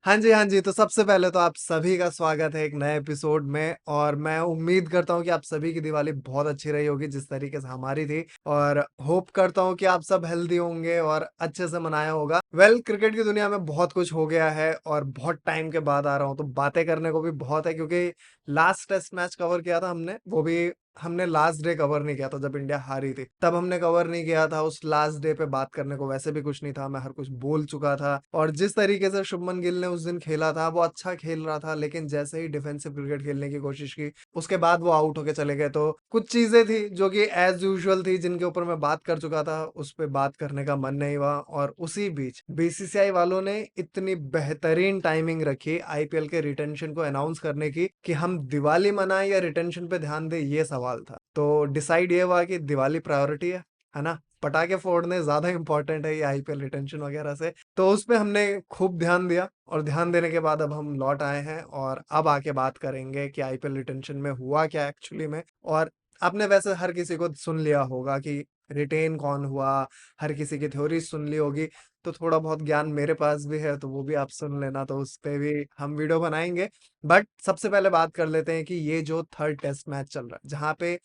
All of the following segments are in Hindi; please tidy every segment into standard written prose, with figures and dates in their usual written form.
हाँ जी, तो सबसे पहले तो आप सभी का स्वागत है एक नए एपिसोड में और मैं उम्मीद करता हूँ कि आप सभी की दिवाली बहुत अच्छी रही होगी जिस तरीके से हमारी थी और होप करता हूँ कि आप सब हेल्दी होंगे और अच्छे से मनाया होगा। क्रिकेट की दुनिया में बहुत कुछ हो गया है और बहुत टाइम के बाद आ रहा हूँ तो बातें करने को भी बहुत है क्योंकि लास्ट टेस्ट मैच कवर किया था हमने, वो भी हमने लास्ट डे कवर नहीं किया था जब इंडिया हारी थी, तब हमने कवर नहीं किया था। उस लास्ट डे पे बात करने को वैसे भी कुछ नहीं था, मैं हर कुछ बोल चुका था और जिस तरीके से शुभमन गिल ने उस दिन खेला था वो अच्छा खेल रहा था, लेकिन जैसे ही डिफेंसिव क्रिकेट खेलने की कोशिश की उसके बाद वो आउट होके चले गए। तो कुछ चीजें थी जो कि एज यूजुअल थी जिनके ऊपर मैं बात कर चुका था, उस पर बात करने का मन नहीं हुआ। और उसी बीच बीसीसीआई वालों ने इतनी बेहतरीन टाइमिंग रखी आईपीएल के रिटेंशन को अनाउंस करने की कि हम दिवाली मनाएं या रिटेंशन पे ध्यान दें, ये सवाल था। तो डिसाइड ये हुआ कि दिवाली प्रायोरिटी है ना, पटाखे फोड़ने ज्यादा इंपॉर्टेंट है ये आईपीएल रिटेंशन वगैरह से। तो उस पे हमने खूब ध्यान दिया और ध्यान देने के बाद अब हम लौट आए हैं और अब आके बात करेंगे कि आईपीएल रिटेंशन में हुआ क्या एक्चुअली में। और आपने वैसे हर किसी को सुन लिया होगा कि रिटेन कौन हुआ, हर किसी की थ्योरी सुन ली होगी, तो थोड़ा बहुत ज्ञान मेरे पास भी है तो वो भी आप सुन लेना, तो उस पे भी हम वीडियो बनाएंगे। बट सबसे पहले बात कर लेते हैं कि ये जो थर्ड टेस्ट मैच चल रहा है जहां पे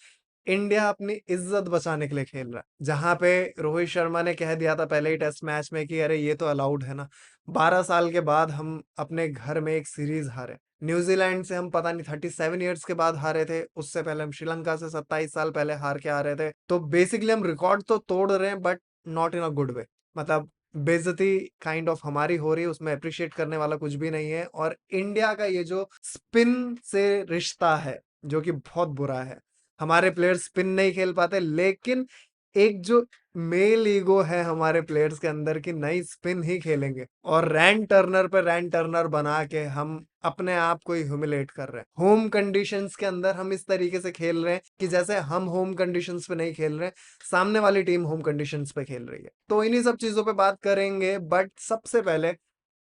इंडिया अपनी इज्जत बचाने के लिए खेल रहा है, जहां पे रोहित शर्मा ने कह दिया था पहले ही टेस्ट मैच में कि अरे ये तो अलाउड है ना। 12 साल के बाद हम अपने घर में एक सीरीज हारे, न्यूजीलैंड से हम पता नहीं 37 ईयर्स के बाद हारे थे, उससे पहले हम श्रीलंका से 27 साल पहले हार के आ रहे थे। तो बेसिकली हम रिकॉर्ड तो तोड़ रहे हैं but not in a good way, मतलब बेइज्जती काइंड ऑफ हमारी हो रही है, उसमें अप्रिशिएट करने वाला कुछ भी नहीं है। और इंडिया का ये जो स्पिन से रिश्ता है जो कि बहुत बुरा है, हमारे प्लेयर्स स्पिन नहीं खेल पाते, लेकिन एक जो मेल ईगो है हमारे प्लेयर्स के अंदर कि नहीं स्पिन ही खेलेंगे, और रैन टर्नर पे रैन टर्नर बना के हम अपने आप को ही ह्यूमिलेट कर रहे हैं। होम कंडीशंस के अंदर हम इस तरीके से खेल रहे हैं कि जैसे हम होम कंडीशंस पे नहीं खेल रहे, सामने वाली टीम होम कंडीशंस पे खेल रही है। तो इन्हीं सब चीजों पे बात करेंगे, बट सबसे पहले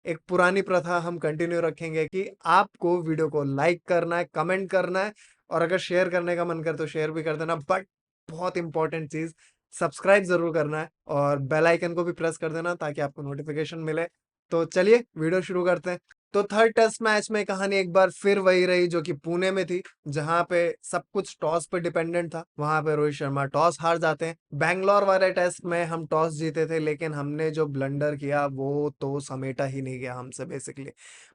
एक पुरानी प्रथा हम कंटिन्यू रखेंगे कि आपको वीडियो को लाइक करना है, कमेंट करना है, और अगर शेयर करने का मन करे तो शेयर भी कर देना। बट बहुत इंपॉर्टेंट चीज, सब्सक्राइब जरूर करना है और बेल आइकन को भी प्रेस कर देना ताकि आपको नोटिफिकेशन मिले। तो चलिए वीडियो शुरू करते हैं। तो थर्ड टेस्ट मैच में कहानी एक बार फिर वही रही जो कि पुणे में थी, जहां पे सब कुछ टॉस पे डिपेंडेंट था। वहां पे रोहित शर्मा टॉस हार जाते हैं। बैंगलोर वाले टेस्ट में हम टॉस जीते थे, लेकिन हमने जो ब्लंडर किया वो तो समेटा ही नहीं गया हमसे बेसिकली।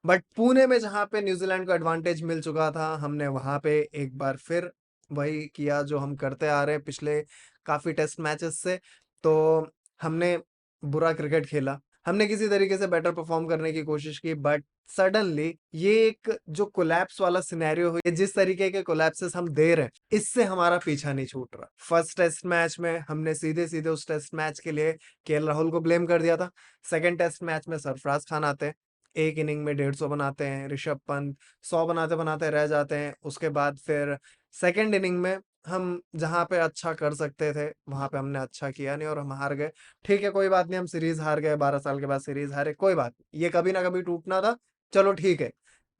बट पुणे में जहां पे न्यूजीलैंड को एडवांटेज मिल चुका था, हमने वहां पे एक बार फिर वही किया जो हम करते आ रहे हैं पिछले काफी टेस्ट मैचेस से। तो हमने बुरा क्रिकेट खेला, हमने किसी तरीके से बेटर परफॉर्म करने की कोशिश की, बट सडनली ये एक जो कोलैप्स वाला सिनेरियो है, जिस तरीके के कोलैप्सेस हम दे रहे हैं, इससे हमारा पीछा नहीं छूट रहा। फर्स्ट टेस्ट मैच में हमने सीधे सीधे उस टेस्ट मैच के लिए केएल राहुल को ब्लेम कर दिया था। सेकंड टेस्ट मैच में सरफराज खान आते हैं, एक इनिंग में 150 बनाते हैं, ऋषभ पंत 100 बनाते बनाते रह जाते हैं। उसके बाद फिर सेकंड इनिंग में हम जहां पे अच्छा कर सकते थे वहां पे हमने अच्छा किया नहीं और हम हार गए। ठीक है, कोई बात नहीं, हम सीरीज हार गए, 12 साल के बाद सीरीज हारे, कोई बात नहीं, ये कभी ना कभी टूटना था। चलो ठीक है,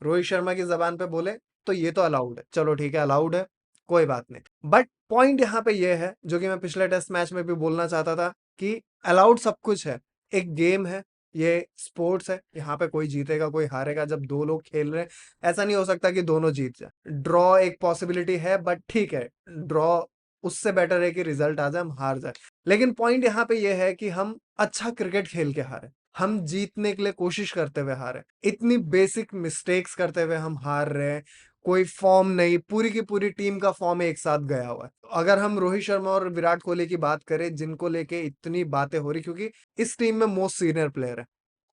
रोहित शर्मा की जबान पे बोले तो ये तो अलाउड है, चलो ठीक है अलाउड है, कोई बात नहीं। बट पॉइंट यहाँ पे ये है जो कि मैं पिछले टेस्ट मैच में भी बोलना चाहता था कि अलाउड सब कुछ है, एक गेम है, ये स्पोर्ट्स है, यहाँ पे कोई जीतेगा कोई हारेगा। जब दो लोग खेल रहे हैं ऐसा नहीं हो सकता कि दोनों जीत जाए, ड्रॉ एक पॉसिबिलिटी है, बट ठीक है, ड्रॉ उससे बेटर है कि रिजल्ट आ जाए हम हार जाए। लेकिन पॉइंट यहाँ पे ये है कि हम अच्छा क्रिकेट खेल के हारे, हम जीतने के लिए कोशिश करते हुए हारे, इतनी बेसिक मिस्टेक्स करते हुए हम हार रहे हैं। कोई फॉर्म नहीं, पूरी की पूरी टीम का फॉर्म एक साथ गया हुआ है। अगर हम रोहित शर्मा और विराट कोहली की बात करें जिनको लेके इतनी बातें हो रही, क्योंकि इस टीम में मोस्ट सीनियर प्लेयर है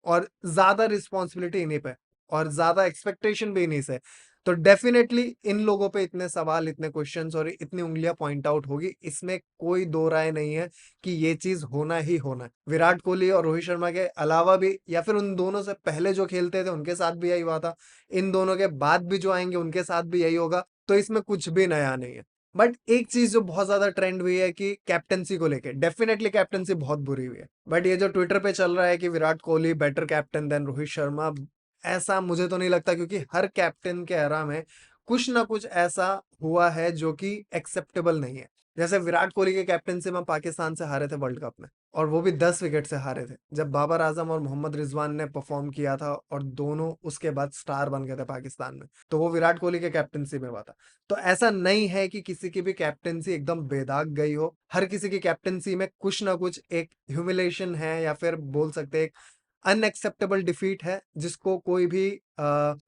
और ज्यादा रिस्पॉन्सिबिलिटी इन्हीं पे और ज्यादा एक्सपेक्टेशन भी इन्हीं से, तो डेफिनेटली इन लोगों पे इतने सवाल, इतने क्वेश्चंस और इतनी उंगलियां पॉइंट आउट होगी, इसमें कोई दो राय नहीं है कि ये चीज होना ही होना है। विराट कोहली और रोहित शर्मा के अलावा भी या फिर उन दोनों से पहले जो खेलते थे उनके साथ भी यही हुआ था, इन दोनों के बाद भी जो आएंगे उनके साथ भी यही होगा, तो इसमें कुछ भी नया नहीं है। बट एक चीज जो बहुत ज्यादा ट्रेंड हुई है कि कैप्टनसी को लेके, डेफिनेटली कैप्टनसी बहुत बुरी हुई है, बट ये जो ट्विटर पे चल रहा है कि Virat Kohli better captain than Rohit Sharma, ऐसा मुझे तो नहीं लगता, क्योंकि हर कैप्टन के एरा में कुछ ना कुछ ऐसा हुआ है जो कि एक्सेप्टेबल नहीं है। जैसे विराट कोहली के कैप्टनसी में पाकिस्तान से हारे थे वर्ल्ड कप में, और वो भी 10 विकेट से हारे थे। जब बाबर आज़म और मोहम्मद रिजवान ने परफॉर्म किया था और दोनों उसके बाद स्टार बन गए थे पाकिस्तान में, तो वो विराट कोहली के कैप्टनसी में हुआ था। तो ऐसा नहीं है कि किसी की भी कैप्टनसी एकदम बेदाग गई हो। हर किसी की कैप्टनसी में कुछ ना कुछ एक ह्यूमिलेशन है, या फिर बोल सकते हैं एक अनएक्सेप्टेबल डिफीट है, जिसको कोई भी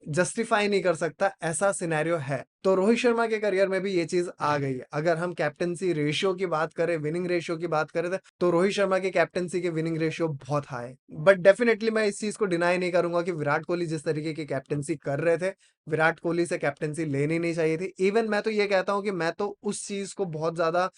जस्टिफाई नहीं कर सकता, ऐसा सिनेरियो है। तो रोहित शर्मा के करियर में भी ये चीज आ गई है। अगर हम कैप्टनसी रेशियो की बात करें, विनिंग रेशियो की बात करें, तो रोहित शर्मा के कैप्टनसी के विनिंग रेशियो बहुत हाई है। बट डेफिनेटली मैं इस चीज को डिनाई नहीं करूंगा कि विराट कोहली जिस तरीके की कैप्टनसी कर रहे थे, विराट कोहली से कैप्टनसी लेनी नहीं चाहिए थी। इवन मैं तो ये कहता हूं कि मैं तो उस चीज को बहुत ज्यादा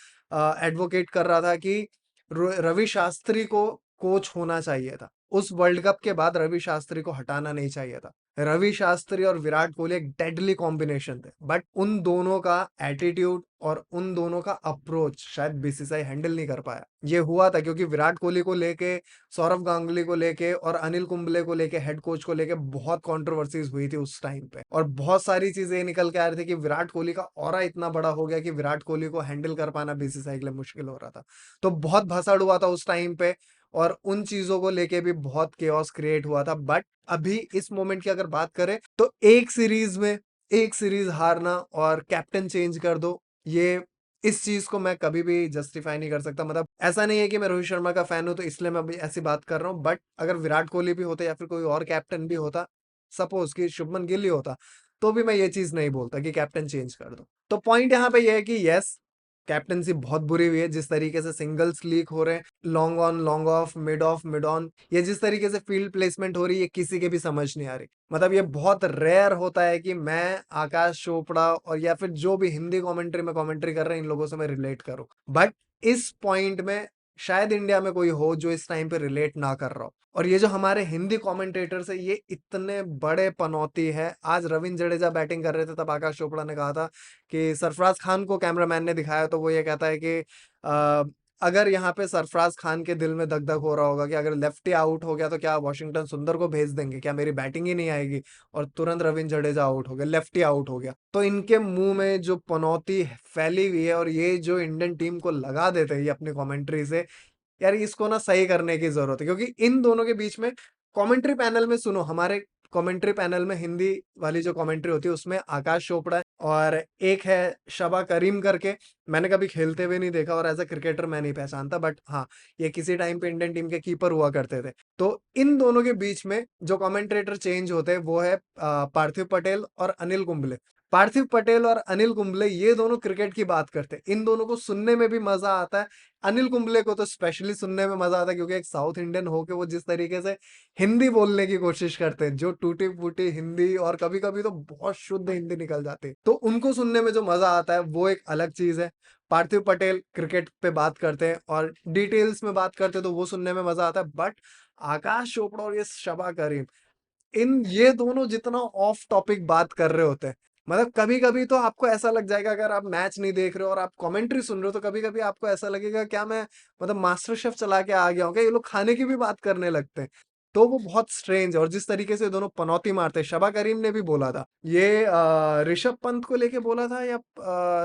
एडवोकेट कर रहा था कि रवि शास्त्री को कोच होना चाहिए था। उस वर्ल्ड कप के बाद रवि शास्त्री को हटाना नहीं चाहिए था। रवि शास्त्री और विराट कोहली एक डेडली कॉम्बिनेशन थे, बट उन दोनों का एटीट्यूड और उन दोनों का अप्रोच शायद बीसीसीआई हैंडल नहीं कर पाया। ये हुआ था क्योंकि विराट कोहली को लेके, सौरव गांगुली को लेके और अनिल कुंबले को लेके, हेड कोच को लेके बहुत कंट्रोवर्सीज हुई थी उस टाइम पे, और बहुत सारी चीजें निकल के आ रही थी कि विराट कोहली का ऑरा इतना बड़ा हो गया कि विराट कोहली को हैंडल कर पाना बीसीसीआई के लिए मुश्किल हो रहा था। तो बहुत भसड़ हुआ था उस टाइम पे, और उन चीजों को लेके भी बहुत केओस क्रिएट हुआ था। बट अभी इस मोमेंट की अगर बात करें, तो एक सीरीज हारना और कैप्टन चेंज कर दो, ये इस चीज को मैं कभी भी जस्टिफाई नहीं कर सकता। मतलब ऐसा नहीं है कि मैं रोहित शर्मा का फैन हूं तो इसलिए मैं अभी ऐसी बात कर रहा हूं, बट अगर विराट कोहली भी होता या फिर कोई और कैप्टन भी होता, सपोज कि शुभमन गिल ही होता, तो भी मैं ये चीज नहीं बोलता कि कैप्टन चेंज कर दो। तो पॉइंट यहाँ पे ये है कि यस, कैप्टनसी बहुत बुरी हुई है। जिस तरीके से सिंगल्स लीक हो रहे हैं, long on long off mid on, ये जिस तरीके से फील्ड प्लेसमेंट हो रही है, किसी के भी समझ नहीं आ रही। मतलब ये बहुत रेयर होता है कि मैं आकाश चोपड़ा और या फिर जो भी हिंदी कमेंट्री में कमेंट्री कर रहे हैं, इन लोगों से मैं रिलेट करूं। बट इस पॉइंट में शायद इंडिया में कोई हो जो इस टाइम पे रिलेट ना कर रहा हो। और ये जो हमारे हिंदी कमेंटेटर्स है, ये इतने बड़े पनौती है। आज रविंद्र जडेजा बैटिंग कर रहे थे, तब आकाश चोपड़ा ने कहा था कि सरफराज खान को कैमरामैन ने दिखाया, तो वो ये कहता है कि अगर यहाँ पे सरफराज खान के दिल में दग-दग हो रहा होगा कि अगर लेफ्टी आउट हो गया तो क्या वाशिंगटन सुंदर को भेज देंगे, क्या मेरी बैटिंग ही नहीं आएगी? और तुरंत रविंद्र जडेजा आउट हो गया, लेफ्टी आउट हो गया। तो इनके मुंह में जो पनौती फैली हुई है, और ये जो इंडियन टीम को लगा देते हैं ये अपनी कमेंट्री से, यार इसको ना सही करने की जरूरत है। क्योंकि इन दोनों के बीच में कमेंट्री पैनल में, सुनो, हमारे कमेंट्री पैनल में हिंदी वाली जो कमेंट्री होती है उसमें आकाश चोपड़ा है और एक है शबा करीम करके। मैंने कभी खेलते हुए नहीं देखा और एज अ क्रिकेटर मैं नहीं पहचानता, बट हाँ, ये किसी टाइम पे इंडियन टीम के कीपर हुआ करते थे। तो इन दोनों के बीच में जो कमेंट्रेटर चेंज होते हैं वो है पार्थिव पटेल और अनिल कुंबले। पार्थिव पटेल और अनिल कुंबले ये दोनों क्रिकेट की बात करते हैं। इन दोनों को सुनने में भी मजा आता है। अनिल कुंबले को तो स्पेशली सुनने में मजा आता है क्योंकि एक साउथ इंडियन होके वो जिस तरीके से हिंदी बोलने की कोशिश करते हैं, जो टूटी फूटी हिंदी और कभी कभी तो बहुत शुद्ध हिंदी निकल जाती है, तो उनको सुनने में जो मजा आता है वो एक अलग चीज है। पार्थिव पटेल क्रिकेट पे बात करते हैं और डिटेल्स में बात करते हैं, तो वो सुनने में मजा आता है। बट आकाश चोपड़ा और ये शबा करीम, इन ये दोनों जितना ऑफ टॉपिक बात कर रहे होते हैं, मतलब कभी कभी तो आपको ऐसा लग जाएगा, अगर आप मैच नहीं देख रहे हो और आप कमेंट्री सुन रहे हो, तो कभी कभी आपको ऐसा लगेगा क्या मैं मतलब मास्टर शेफ चला के आ गया हूँ क्या, ये लोग खाने की भी बात करने लगते हैं। तो वो बहुत स्ट्रेंज है। और जिस तरीके से दोनों पनौती मारते हैं, शबा करीम ने भी बोला था ये, ऋषभ पंत को लेके बोला था या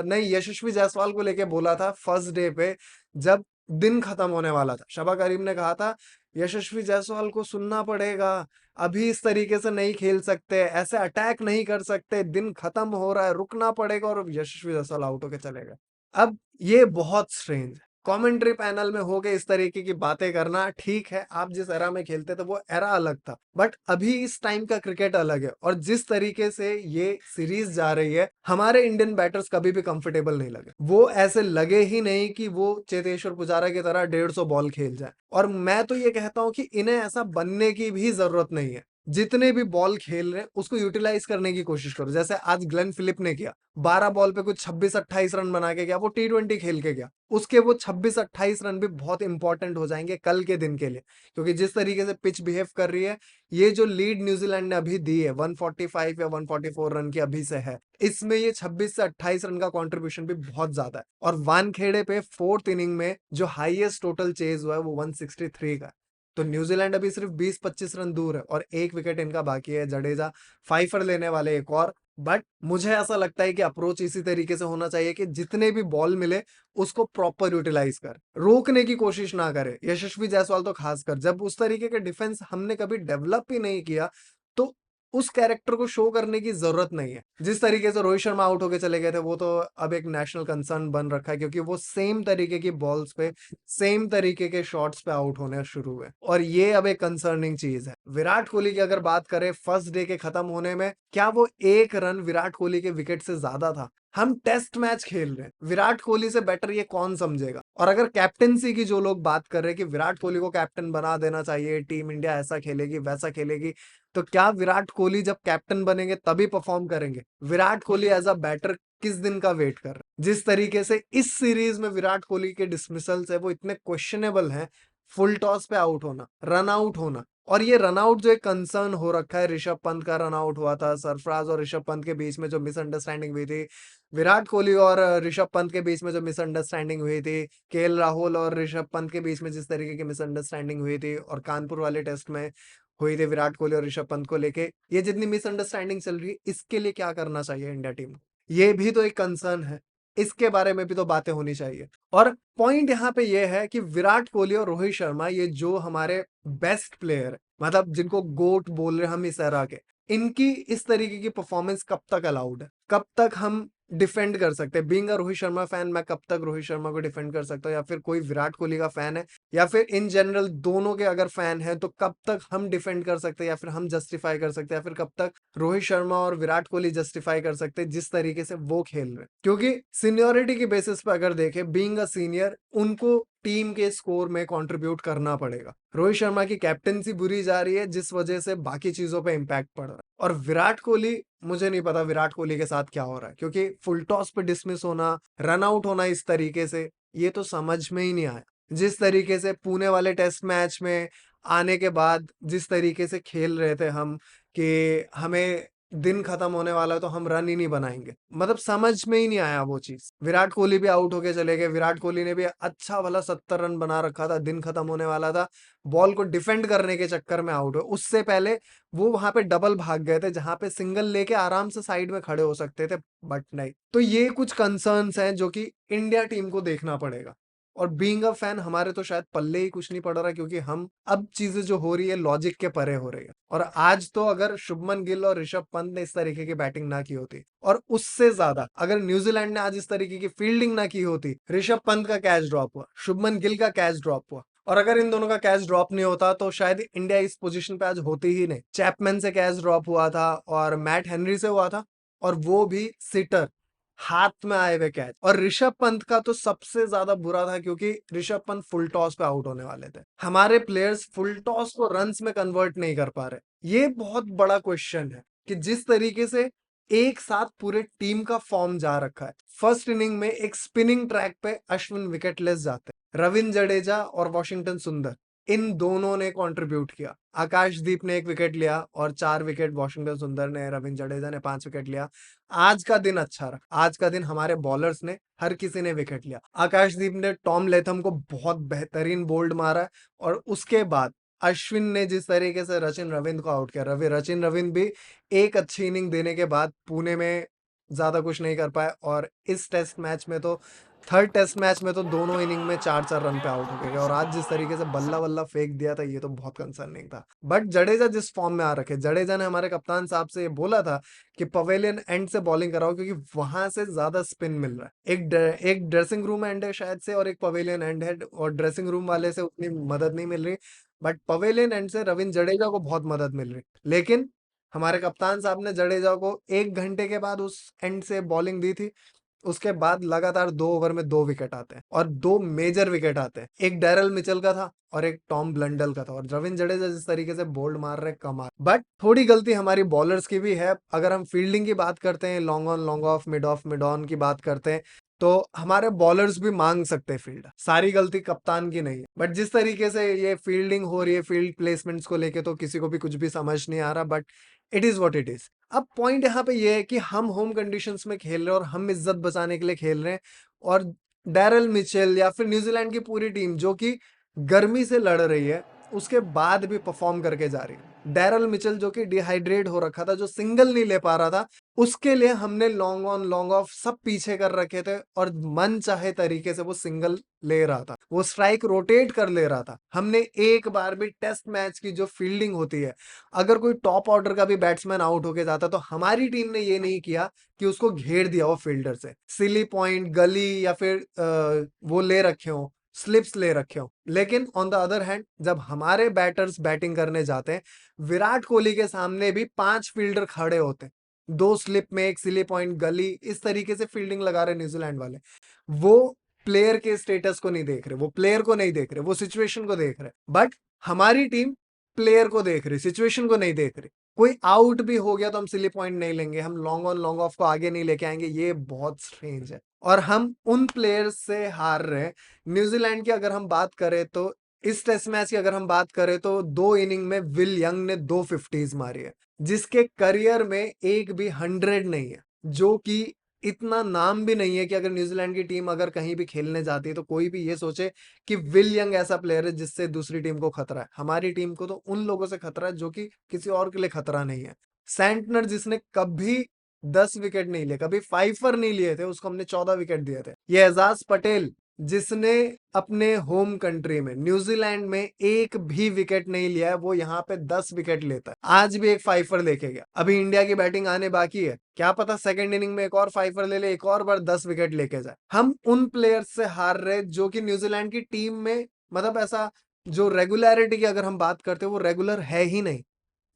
नहीं, यशस्वी जायसवाल को लेके बोला था फर्स्ट डे पे, जब दिन खत्म होने वाला था। शबा करीम ने कहा था यशस्वी जायसवाल को सुनना पड़ेगा, अभी इस तरीके से नहीं खेल सकते, ऐसे अटैक नहीं कर सकते, दिन खत्म हो रहा है, रुकना पड़ेगा, और यशस्वी जायसवाल आउट होके चलेगा। अब ये बहुत स्ट्रेंज है। कमेंट्री पैनल में होके इस तरीके की बातें करना ठीक है, आप जिस एरा में खेलते थे वो एरा अलग था, बट अभी इस टाइम का क्रिकेट अलग है। और जिस तरीके से ये सीरीज जा रही है, हमारे इंडियन बैटर्स कभी भी कंफर्टेबल नहीं लगे। वो ऐसे लगे ही नहीं कि वो चेतेश्वर पुजारा की तरह 150 बॉल खेल जाए। और मैं तो ये कहता हूं कि इन्हें ऐसा बनने की भी जरूरत नहीं है। जितने भी बॉल खेल रहे हैं उसको यूटिलाइज करने की कोशिश करो, जैसे आज ग्लेन फिलिप ने किया। 12 बॉल पे कुछ 26-28 रन बना के गया, वो T20 खेल के गया। उसके वो 26-28 रन भी बहुत इंपॉर्टेंट हो जाएंगे कल के दिन के लिए, क्योंकि जिस तरीके से पिच बिहेव कर रही है, ये जो लीड न्यूजीलैंड ने अभी दी है 145 या 144 रन की अभी से है, इसमें ये 26 से 28 रन का कंट्रीब्यूशन भी बहुत ज्यादा है। और वानखेड़े पे फोर्थ इनिंग में जो हाईएस्ट टोटल चेज हुआ है वो 163 का है। तो न्यूजीलैंड अभी सिर्फ 20-25 रन दूर है और एक विकेट इनका बाकी है। जडेजा फाइफर लेने वाले एक और, बट मुझे ऐसा लगता है कि अप्रोच इसी तरीके से होना चाहिए कि जितने भी बॉल मिले उसको प्रॉपर यूटिलाइज कर, रोकने की कोशिश ना करे। यशस्वी जायसवाल तो खासकर, जब उस तरीके के डिफेंस हमने कभी डेवलप ही नहीं किया तो उस कैरेक्टर को शो करने की जरूरत नहीं है। जिस तरीके से रोहित शर्मा आउट होके चले गए थे वो तो अब एक नेशनल कंसर्न बन रखा है, क्योंकि वो सेम तरीके की बॉल्स पे सेम तरीके के शॉट्स पे आउट होने शुरू हुए और ये अब एक कंसर्निंग चीज है। विराट कोहली की अगर बात करें फर्स्ट डे के खत्म होने में, क्या वो एक रन विराट कोहली के विकेट से ज्यादा था? हम टेस्ट मैच खेल रहे हैं, विराट कोहली से बेटर ये कौन समझेगा? और अगर कैप्टेंसी की जो लोग बात कर रहे हैं कि विराट कोहली को कैप्टन बना देना चाहिए, टीम इंडिया ऐसा खेलेगी वैसा खेलेगी, तो क्या विराट कोहली जब कैप्टन बनेंगे तभी परफॉर्म करेंगे? Virat Kohli as a batter किस दिन का वेट कर रहे हैं? जिस तरीके से इस सीरीज में विराट कोहली के डिसमिसल्स है वो इतने क्वेश्चनेबल हैं, फुल टॉस पे आउट होना, रन आउट होना, और ये रन आउट जो एक कंसर्न हो रखा है, ऋषभ पंत का रन आउट हुआ था, सरफराज और ऋषभ पंत के बीच में जो मिसअंडरस्टैंडिंग हुई थी, विराट कोहली और ऋषभ पंत के बीच में जो मिसअंडरस्टैंडिंग हुई थी, केएल राहुल और ऋषभ पंत के बीच में जिस तरीके की मिसअंडरस्टैंडिंग हुई थी, और कानपुर वाले टेस्ट में हुई थी विराट कोहली और ऋषभ पंत को लेके, ये जितनी मिसअंडरस्टैंडिंग चल रही है इसके लिए क्या करना चाहिए इंडिया टीम को? ये भी तो एक कंसर्न है, इसके बारे में भी तो बातें होनी चाहिए। और पॉइंट यहाँ पे ये है कि विराट कोहली और रोहित शर्मा ये जो हमारे बेस्ट प्लेयर है, मतलब जिनको गोट बोल रहे हैं हम इस एरा के, इनकी इस तरीके की परफॉर्मेंस कब तक अलाउड है? कब तक हम डिफेंड कर सकते हैं? Being a Rohit Sharma fan, मैं कब तक रोहित शर्मा को डिफेंड कर सकता हूँ? या फिर कोई विराट कोहली का फैन है, या फिर इन जनरल दोनों के अगर फैन है, तो कब तक हम डिफेंड कर सकते हैं या फिर हम जस्टिफाई कर सकते हैं, या फिर कब तक रोहित शर्मा और विराट कोहली जस्टिफाई कर सकते हैं जिस तरीके से वो खेल रहे हैं? क्योंकि सीनियोरिटी की बेसिस पे अगर देखें, बीइंग अ सीनियर, उनको टीम के स्कोर में कंट्रीब्यूट करना पड़ेगा। रोहित शर्मा की कैप्टेंसी बुरी जा रही है जिस वजह से बाकी चीजों पे इम्पैक्ट पड़ रहा है। और विराट कोहली, मुझे नहीं पता विराट कोहली के साथ क्या हो रहा है, क्योंकि फुल टॉस पे डिसमिस होना, रन आउट होना इस तरीके से, ये तो समझ में ही नहीं आया। जिस तरीके से पुणे वाले टेस्ट मैच में आने के बाद जिस तरीके से खेल रहे थे हम, कि हमें दिन खत्म होने वाला है तो हम रन ही नहीं बनाएंगे, मतलब समझ में ही नहीं आया वो चीज। विराट कोहली भी आउट होके चले गए, विराट कोहली ने भी अच्छा वाला 70 रन बना रखा था, दिन खत्म होने वाला था, बॉल को डिफेंड करने के चक्कर में आउट हुए। उससे पहले वो वहां पे डबल भाग गए थे जहां पे सिंगल लेके आराम से साइड में खड़े हो सकते थे, बट नहीं। तो ये कुछ कंसर्न्स हैं जो कि इंडिया टीम को देखना पड़ेगा। और बीइंग अ फैन हमारे तो शायद पल्ले ही कुछ नहीं पड़ रहा, क्योंकि हम अब चीजें जो हो रही है लॉजिक के परे हो रही है। और आज तो अगर शुभमन गिल और ऋषभ पंत ने इस तरीके की बैटिंग ना की होती, और उससे ज्यादा अगर न्यूजीलैंड ने आज इस तरीके की फील्डिंग ना की होती, ऋषभ पंत का कैच ड्रॉप हुआ, शुभमन गिल का कैच ड्रॉप हुआ, और अगर इन दोनों का कैच ड्रॉप नहीं होता तो शायद इंडिया इस पोजीशन पे आज होती ही नहीं। चैपमैन से कैच ड्रॉप हुआ था और मैट हेनरी से हुआ था, और वो भी सिटर, हाथ में आए हुए कैच। और ऋषभ पंत का तो सबसे ज्यादा बुरा था, क्योंकि ऋषभ पंत फुल टॉस पे आउट होने वाले थे। हमारे प्लेयर्स फुल टॉस को रन्स में कन्वर्ट नहीं कर पा रहे। ये बहुत बड़ा क्वेश्चन है कि जिस तरीके से एक साथ पूरे टीम का फॉर्म जा रखा है, फर्स्ट इनिंग में एक स्पिनिंग ट्रैक पे अश्विन विकेटलेस जाते हैं, रविंद्र जडेजा और वॉशिंगटन सुंदर, इन दोनों ने कंट्रीब्यूट किया। आकाशदीप ने 1 विकेट लिया और 4 विकेट वॉशिंगटन सुंदर ने, रविंद्र जडेजा ने 5 विकेट लिया। आज का दिन अच्छा रहा, आज का दिन हमारे बॉलर्स ने हर किसी ने विकेट लिया। आकाशदीप ने टॉम लेथम को बहुत बेहतरीन बोल्ड मारा, और उसके बाद अश्विन ने जिस तरीके से रचिन रविंद्र को आउट किया, रचिन रविंद्र भी एक अच्छी इनिंग देने के बाद पुणे में ज्यादा कुछ नहीं कर पाए, और इस टेस्ट मैच में तो, थर्ड टेस्ट मैच में तो दोनों इनिंग में 4-4 रन पे आउट हो गए। और आज जिस तरीके से बल्ला बल्ला फेंक दिया था, ये तो बहुत कंसर्निंग था। बट जडेजा जिस फॉर्म में आ रखे, जडेजा ने हमारे कप्तान साहब से ये बोला था कि पवेलियन एंड से बॉलिंग कराओ, क्योंकि वहां से ज्यादा स्पिन मिल रहा है। एक ड्रेसिंग रूम एंड है शायद से, और एक पवेलियन एंड है, और ड्रेसिंग रूम वाले से उतनी मदद नहीं मिल रही, बट पवेलियन एंड से रविंद्र जडेजा को बहुत मदद मिल रही। लेकिन हमारे कप्तान साहब ने जडेजा को 1 घंटे के बाद उस एंड से बॉलिंग दी थी। उसके बाद लगातार 2 ओवर में 2 विकेट आते हैं, और 2 मेजर विकेट आते हैं। एक डैरल मिचेल का था और एक टॉम ब्लंडल का था, और रविंद्र जडेजा जिस तरीके से बोल्ड मार रहे, कमाल। बट थोड़ी गलती हमारी बॉलर्स की भी है। अगर हम फील्डिंग की बात करते हैं, long on long off mid on की बात करते हैं, तो हमारे बॉलर्स भी मांग सकते हैं फील्ड, सारी गलती कप्तान की नहीं है। बट जिस तरीके से ये फील्डिंग हो रही है, फील्ड प्लेसमेंट्स को लेके तो किसी को भी कुछ भी समझ नहीं आ रहा, but it is what it is. अब पॉइंट यहाँ पे ये है कि हम होम कंडीशंस में खेल रहे हैं और हम इज्जत बचाने के लिए खेल रहे हैं, और डैरल मिचेल या फिर न्यूजीलैंड की पूरी टीम जो कि गर्मी से लड़ रही है, उसके बाद भी परफॉर्म करके जा रही है। डैरल मिचेल जो कि डिहाइड्रेट हो रखा था, जो सिंगल नहीं ले पा रहा था, उसके लिए हमने लॉन्ग ऑन लॉन्ग ऑफ सब पीछे कर रखे थे और मन चाहे तरीके से वो सिंगल ले रहा था, वो स्ट्राइक रोटेट कर ले रहा था। हमने एक बार भी टेस्ट मैच की जो फील्डिंग होती है, अगर कोई टॉप ऑर्डर का भी बैट्समैन आउट होके जाता तो हमारी टीम ने ये नहीं किया कि उसको घेर दिया हो फील्डर से, सिली पॉइंट, गली या फिर वो ले रखे हो, स्लिप्स ले रखे हो। लेकिन ऑन द अदर हैंड जब हमारे बैटर्स बैटिंग करने जाते हैं, विराट कोहली के सामने भी 5 फील्डर खड़े होते हैं, 2 स्लिप में, 1 सिली पॉइंट, गली, इस तरीके से फील्डिंग लगा रहे न्यूजीलैंड वाले। वो प्लेयर के स्टेटस को नहीं देख रहे, वो प्लेयर को नहीं देख रहे, वो सिचुएशन को देख रहे। बट हमारी टीम प्लेयर को देख रही, सिचुएशन को नहीं देख रही। कोई आउट भी हो गया तो हम सिली पॉइंट नहीं लेंगे, हम लॉन्ग ऑन लॉन्ग ऑफ को आगे नहीं लेके आएंगे, ये बहुत स्ट्रेंज है। और हम उन प्लेयर्स से हार रहे हैं। न्यूजीलैंड की अगर हम बात करें तो इस टेस्ट मैच की अगर हम बात करें तो 2 इनिंग में विल यंग ने 2 50s मारी है, जिसके करियर में एक भी 100 नहीं है, जो कि इतना नाम भी नहीं है कि अगर न्यूजीलैंड की टीम अगर कहीं भी खेलने जाती है तो कोई भी ये सोचे कि विल यंग ऐसा प्लेयर है जिससे दूसरी टीम को खतरा है। हमारी टीम को तो उन लोगों से खतरा है जो कि किसी और के लिए खतरा नहीं है। सैंटनर जिसने कभी 10 विकेट नहीं लिए, कभी फाइफर नहीं लिए थे, उसको हमने 14 विकेट दिए थे। ये एजाज पटेल जिसने अपने होम कंट्री में न्यूजीलैंड में एक भी विकेट नहीं लिया है, वो यहाँ पे 10 विकेट लेता है, आज भी एक फाइफर लेके गया। अभी इंडिया की बैटिंग आने बाकी है, क्या पता सेकंड इनिंग में एक और फाइफर ले ले, एक और बार 10 विकेट लेके जाए। हम उन प्लेयर्स से हार रहे जो कि न्यूजीलैंड की टीम में, मतलब ऐसा जो रेगुलरिटी की अगर हम बात करते हैं वो रेगुलर है ही नहीं।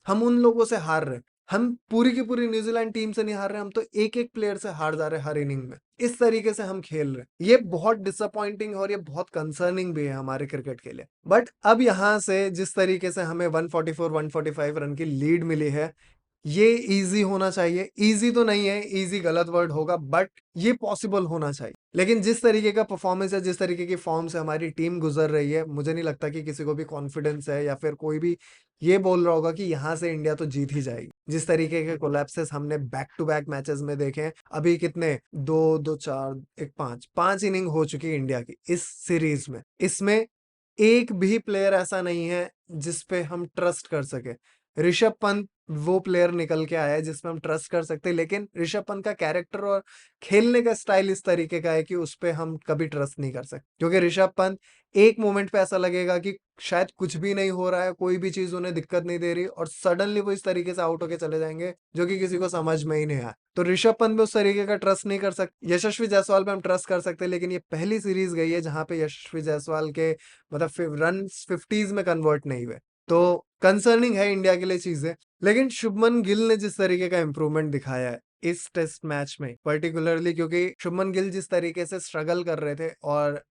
हम उन लोगों से हार रहे हैं। हम पूरी की पूरी न्यूजीलैंड टीम से नहीं हार रहे, हम तो एक एक प्लेयर से हार जा रहे हैं हर इनिंग में। इस तरीके से हम खेल रहे हैं, ये बहुत डिसअपॉइंटिंग और ये बहुत कंसर्निंग भी है हमारे क्रिकेट के लिए। बट अब यहाँ से जिस तरीके से हमें 144 145 रन की लीड मिली है, ये इजी होना चाहिए। इजी तो नहीं है, इजी गलत वर्ड होगा, बट ये पॉसिबल होना चाहिए। लेकिन जिस तरीके का परफॉर्मेंस है, जिस तरीके की फॉर्म से हमारी टीम गुजर रही है, मुझे नहीं लगता कि किसी को भी कॉन्फिडेंस है या फिर कोई भी ये बोल रहा होगा कि यहाँ से इंडिया तो जीत ही जाएगी। जिस तरीके के कोलैप्सेस हमने बैक टू बैक मैचेस में देखे हैं, अभी कितने, 2 2 4 1 5 इनिंग हो चुकी है इंडिया की इस सीरीज में। इसमें एक भी प्लेयर ऐसा नहीं है जिस पे हम ट्रस्ट कर सके। ऋषभ पंत वो प्लेयर निकल के आया है जिसपे हम ट्रस्ट कर सकते हैं, लेकिन ऋषभ पंत का कैरेक्टर और खेलने का स्टाइल इस तरीके का है कि उस पे हम कभी ट्रस्ट नहीं कर सकते, क्योंकि ऋषभ पंत एक मोमेंट पे ऐसा लगेगा कि शायद कुछ भी नहीं हो रहा है, कोई भी चीज उन्हें दिक्कत नहीं दे रही, और सडनली वो इस तरीके से आउट होके चले जाएंगे जो कि किसी को समझ में ही नहीं आया। तो ऋषभ पंत पे उस तरीके का ट्रस्ट नहीं कर सकते। यशस्वी जायसवाल पे हम ट्रस्ट कर सकते हैं, लेकिन ये पहली सीरीज गई है जहां पे यशस्वी जायसवाल के मतलब रन 50s में कन्वर्ट नहीं हुए, तो कंसर्निंग है इंडिया के लिए चीजें। लेकिन शुभमन गिल ने जिस तरीके का इंप्रूवमेंट दिखाया है इस टेस्ट मैच में पर्टिकुलरली, क्योंकि शुभमन गिल जिस तरीके से स्ट्रगल कर रहे थे और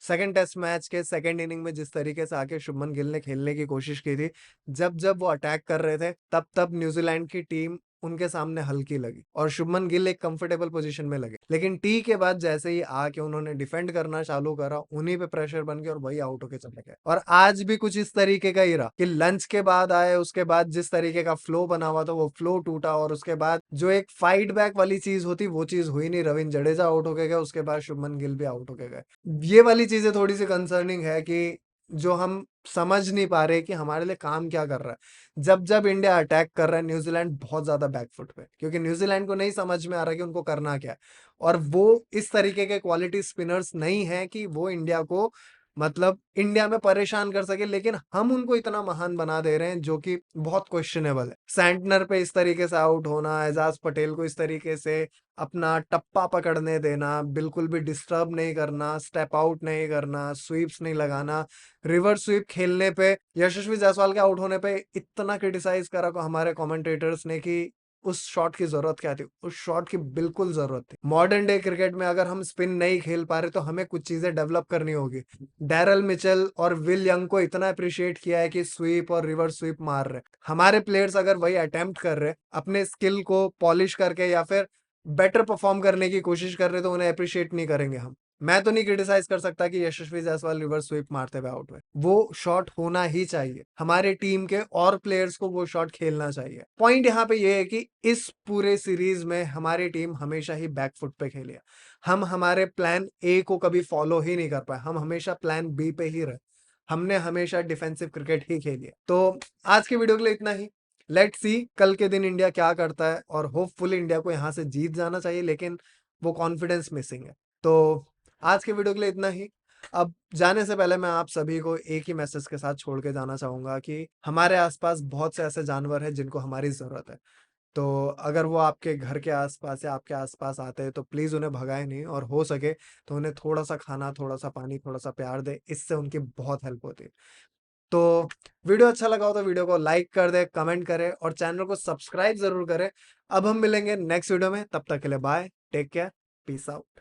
सेकंड टेस्ट मैच के सेकंड इनिंग में जिस तरीके से आके शुभमन गिल ने खेलने की कोशिश की थी, जब जब वो अटैक कर रहे थे तब तब न्यूजीलैंड की टीम उनके सामने हल्की लगी और शुभमन गिल एक कंफर्टेबल पोजीशन में लगे। लेकिन टी के बाद जैसे ही आके उन्होंने डिफेंड करना चालू करा, उन्हीं पे प्रेशर बन गया और वही आउट होके चले गए। और आज भी कुछ इस तरीके का ही रहा कि लंच के बाद आए, उसके बाद जिस तरीके का फ्लो बना हुआ था वो फ्लो टूटा, और उसके बाद जो एक फाइट बैक वाली चीज होती वो चीज हुई नहीं। रविंद्र जडेजा आउट होके गए, उसके बाद शुभमन गिल भी आउट होके गए। ये वाली चीजें थोड़ी सी कंसर्निंग है कि जो हम समझ नहीं पा रहे कि हमारे लिए काम क्या कर रहा है। जब जब इंडिया अटैक कर रहा है, न्यूजीलैंड बहुत ज्यादा बैकफुट पे, क्योंकि न्यूजीलैंड को नहीं समझ में आ रहा कि उनको करना क्या है। और वो इस तरीके के क्वालिटी स्पिनर्स नहीं है कि वो इंडिया को मतलब इंडिया में परेशान कर सके, लेकिन हम उनको इतना महान बना दे रहे हैं जो कि बहुत क्वेश्चनेबल है। सैंटनर पे इस तरीके से आउट होना, एजाज पटेल को इस तरीके से अपना टप्पा पकड़ने देना, बिल्कुल भी डिस्टर्ब नहीं करना, स्टेप आउट नहीं करना, स्वीप्स नहीं लगाना, रिवर्स स्वीप खेलने पे यशस्वी जायसवाल के आउट होने पे इतना क्रिटिसाइज करा को हमारे कमेंटेटर्स ने कि उस शॉट की जरूरत क्या थी। उस शॉट की बिल्कुल जरूरत थी। मॉडर्न डे क्रिकेट में अगर हम स्पिन नहीं खेल पा रहे तो हमें कुछ चीजें डेवलप करनी होगी। डैरल मिचेल और विल यंग को इतना अप्रिशिएट किया है कि स्वीप और रिवर्स स्वीप मार रहे, हमारे प्लेयर्स अगर वही अटेम्प्ट कर रहे, अपने स्किल को पॉलिश करके या फिर बेटर परफॉर्म करने की कोशिश कर रहे, तो उन्हें अप्रिशिएट नहीं करेंगे हम। मैं तो नहीं क्रिटिसाइज कर सकता कि यशस्वी जायसवाल रिवर्स स्वीप मारते हुए आउट हुए, वो शॉट होना ही चाहिए। हमारे टीम के और प्लेयर्स को वो शॉट खेलना चाहिए। पॉइंट यहाँ पे ये है कि इस पूरे सीरीज में हमारी टीम हमेशा ही बैकफुट पे खेली है। हम हमारे प्लान ए को कभी फॉलो ही नहीं कर पाए, हम हमेशा प्लान बी पे ही रहे। हमने हमेशा डिफेंसिव क्रिकेट ही खेली है। तो आज की वीडियो के लिए इतना ही। लेट्स सी कल के दिन इंडिया क्या करता है, और होपफुली इंडिया को यहाँ से जीत जाना चाहिए, लेकिन वो कॉन्फिडेंस मिसिंग है। तो आज के वीडियो के लिए इतना ही। अब जाने से पहले मैं आप सभी को एक ही मैसेज के साथ छोड़ के जाना चाहूँगा कि हमारे आस-पास बहुत से ऐसे जानवर हैं जिनको हमारी ज़रूरत है। तो अगर वो आपके घर के आस-पास या आपके आस-पास आते हैं तो प्लीज़ उन्हें भगाएँ नहीं, और हो सके तो उन्हें थोड़ा-सा खाना, थोड़ा-सा पानी, थोड़ा-सा प्यार दें, इससे उनकी बहुत हेल्प होती है। तो वीडियो अच्छा लगा हो तो वीडियो को लाइक कर दें, कमेंट करें और चैनल को सब्सक्राइब ज़रूर करें। अब हम मिलेंगे नेक्स्ट वीडियो में, तब तक के लिए bye, take care, peace out.